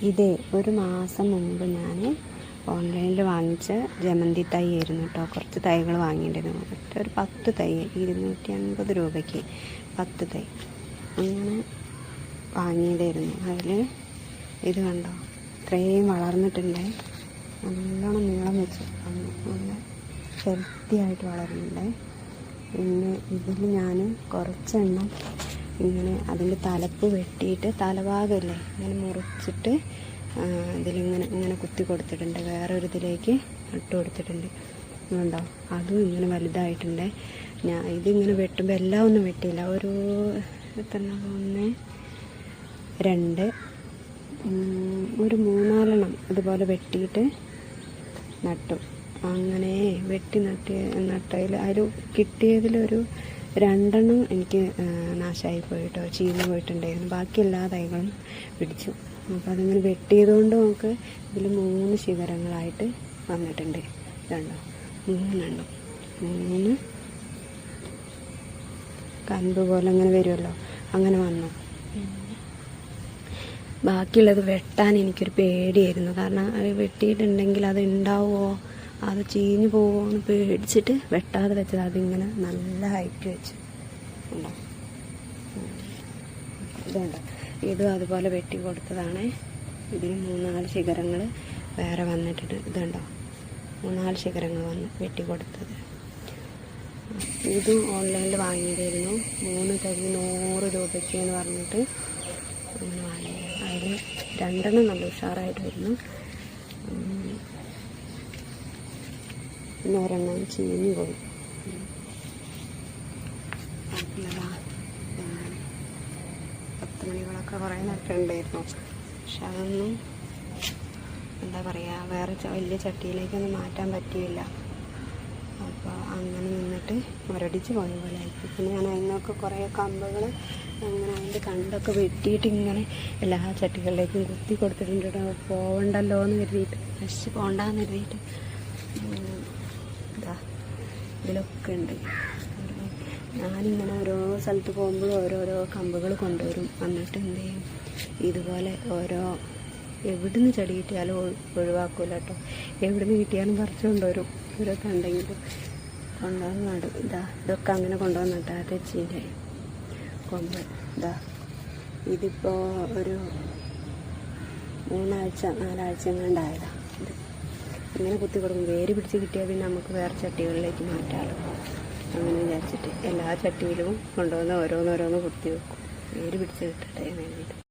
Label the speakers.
Speaker 1: ഇതേ ഒരു മാസം മുമ്പ് ഞാൻ ഓൺലൈനിൽ വാങ്ങിച്ച ജമന്തി തൈ ആയിരുന്നു കേട്ടോ. കുറച്ച് തൈകൾ വാങ്ങിയിട്ടുണ്ടായിരുന്നു. ഒരു 10 തൈ 250 രൂപയ്ക്ക് 10 തൈ അങ്ങനെ വാങ്ങിയതായിരുന്നു. അതിൽ ഇത് കണ്ടോ, ഇത്രയും വളർന്നിട്ടുണ്ട്. നല്ലോണം നീളം വെച്ച് നല്ല ഹെൽത്തിയായിട്ട് വളരുന്നുണ്ട്. പിന്നെ ഇതിൽ ഞാൻ കുറച്ചെണ്ണം ഇങ്ങനെ അതിൻ്റെ തലപ്പ് വെട്ടിയിട്ട് തലഭാഗമല്ലേ ഇങ്ങനെ മുറിച്ചിട്ട് ഇങ്ങനെ കുത്തി കൊടുത്തിട്ടുണ്ട്. വേറൊരു ഇതിലേക്ക് നട്ട് കൊടുത്തിട്ടുണ്ട്. ഉണ്ടോ, അതും ഇങ്ങനെ വലുതായിട്ടുണ്ട്. ഇതിങ്ങനെ വെട്ടുമ്പോൾ എല്ലാം ഒന്നും വെട്ടിയില്ല. ഒരു എത്ര 1 2 ഒരു 3-4 ഇതുപോലെ വെട്ടിയിട്ട് നട്ടു. അങ്ങനെ വെട്ടി നട്ടതിൽ അതിൽ കിട്ടിയതിലൊരു 2 എനിക്ക് നാശമായി പോയിട്ടോ, ചീഞ്ഞ് പോയിട്ടുണ്ടായിരുന്നു. ബാക്കി എല്ലാ തൈകളും പിടിച്ചു. അപ്പോൾ അതിങ്ങനെ വെട്ടിയതുകൊണ്ട് നമുക്ക് ഇതിൽ 3 ശിഖരങ്ങളായിട്ട് വന്നിട്ടുണ്ട്. കണ്ടോ, 3 കമ്പ് പോലെ അങ്ങനെ വരുമല്ലോ, അങ്ങനെ വന്നു. ബാക്കിയുള്ളത് വെട്ടാൻ എനിക്കൊരു പേടിയായിരുന്നു. കാരണം അത് വെട്ടിയിട്ടുണ്ടെങ്കിൽ അത് ഉണ്ടാവുമോ, അത് ചീഞ്ഞു പോവുമോ എന്ന് പേടിച്ചിട്ട് വെട്ടാതെ വെച്ചത്. അതിങ്ങനെ നല്ല ഹൈറ്റ് വെച്ചു. ഉണ്ടോ, ഇതുണ്ടോ, ഇതും അതുപോലെ വെട്ടി കൊടുത്തതാണ്. ഇതിന് 3-4 ശിഖരങ്ങൾ വേറെ വന്നിട്ടുണ്ട്. ഇതുണ്ടോ, 3-4 ശിഖരങ്ങൾ വന്ന് വെട്ടി കൊടുത്തത്. ഇതും ഓൺലൈനിൽ വാങ്ങിയതായിരുന്നു. 3 തൈ 100 രൂപയ്ക്ക് എന്ന് പറഞ്ഞിട്ട് അങ്ങനെ വാങ്ങിയത്. അതിൽ 2 നല്ല ഉഷാറായിട്ട് വരുന്നു. പിന്നെ 1 ചീഞ്ഞു പോയി. 10 മണികളൊക്കെ കുറേ നട്ടുണ്ടായിരുന്നു. പക്ഷെ അതൊന്നും എന്താ പറയുക, വേറെ വലിയ ചട്ടിയിലേക്കൊന്നും മാറ്റാൻ പറ്റിയില്ല. അപ്പോൾ അങ്ങനെ നിന്നിട്ട് മുരടിച്ച് പോയ പോലെ ആയിരിക്കും. പിന്നെ ഞാൻ അതിനൊക്കെ കുറേ കമ്പുകൾ അങ്ങനെ അതിൻ്റെ കണ്ടൊക്കെ വെട്ടിയിട്ട് ഇങ്ങനെ എല്ലാ ചട്ടികളിലേക്കും കുത്തി കൊടുത്തിട്ടുണ്ട്. പോവണ്ടല്ലോ എന്ന് കരുതിയിട്ട്, നശിച്ച് പോകണ്ടെന്ന് കരുതിയിട്ട്. ഇതാ ഇതിലൊക്കെ ഉണ്ട്. ഞാനിങ്ങനെ ഓരോ സ്ഥലത്ത് പോകുമ്പോഴും ഓരോരോ കമ്പുകൾ കൊണ്ടുവരും. എന്നിട്ട് എന്ത് ചെയ്യും, ഇതുപോലെ എവിടുന്ന് ചെടി കിട്ടിയാലും ഒഴിവാക്കൂല കേട്ടോ. എവിടുന്ന് കിട്ടിയാലും പറിച്ചു കൊണ്ടുവരും. ഇവരൊക്കെ ഉണ്ടെങ്കിലും കൊണ്ടുവന്ന് നടും. ഇതൊക്കെ അങ്ങനെ കൊണ്ടുവന്ന് നട്ടാ തെച്ചിൻ്റെ കൊമ്പ്. ഇതിപ്പോൾ ഒരു 3-4 ആഴ്ച എങ്ങാണ്ടായതാണ്. ഇങ്ങനെ കുത്തി കൊടുക്കും. വേര് പിടിച്ച് കിട്ടിയാൽ പിന്നെ നമുക്ക് വേറെ ചട്ടികളിലേക്ക് മാറ്റാമല്ലോ. അങ്ങനെ വിചാരിച്ചിട്ട് എല്ലാ ചട്ടിയിലും കൊണ്ടുവന്ന് ഓരോന്നോരോന്ന് കുത്തി വെക്കും. വേര് പിടിച്ച് കിട്ടട്ടെ വേണ്ടിയിട്ട്.